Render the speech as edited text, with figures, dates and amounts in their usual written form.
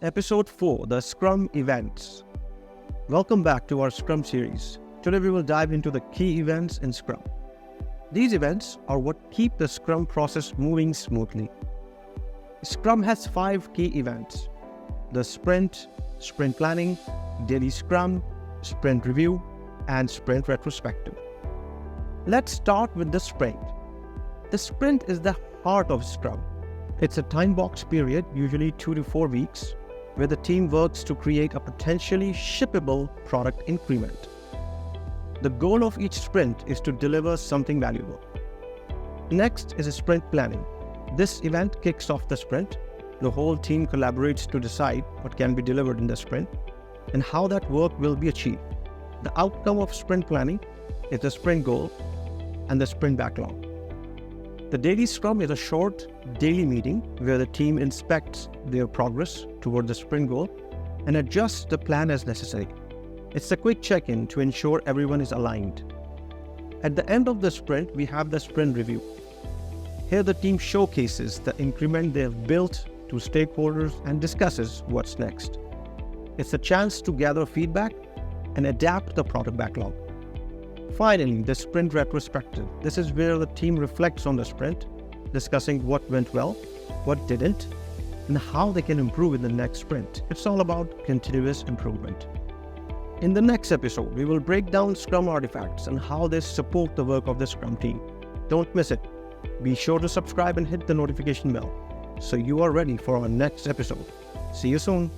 Episode 4, the Scrum Events. Welcome back to our Scrum series. Today we will dive into the key events in Scrum. These events are what keep the Scrum process moving smoothly. Scrum has 5 key events: the sprint, sprint planning, daily Scrum, sprint review, and sprint retrospective. Let's start with the sprint. The sprint is the heart of Scrum. It's a time-boxed period, usually 2 to 4 weeks, where the team works to create a potentially shippable product increment. The goal of each sprint is to deliver something valuable. Next is a sprint planning. This event kicks off the sprint. The whole team collaborates to decide what can be delivered in the sprint and how that work will be achieved. The outcome of sprint planning is the sprint goal and the sprint backlog. The daily Scrum is a short daily meeting where the team inspects their progress toward the sprint goal and adjusts the plan as necessary. It's a quick check-in to ensure everyone is aligned. At the end of the sprint, we have the sprint review. Here the team showcases the increment they have built to stakeholders and discusses what's next. It's a chance to gather feedback and adapt the product backlog. Finally, the sprint retrospective. This is where the team reflects on the sprint, discussing what went well, what didn't, and how they can improve in the next sprint. It's all about continuous improvement. In the next episode, we will break down Scrum artifacts and how they support the work of the Scrum team. Don't miss it. Be sure to subscribe and hit the notification bell so you are ready for our next episode. See you soon.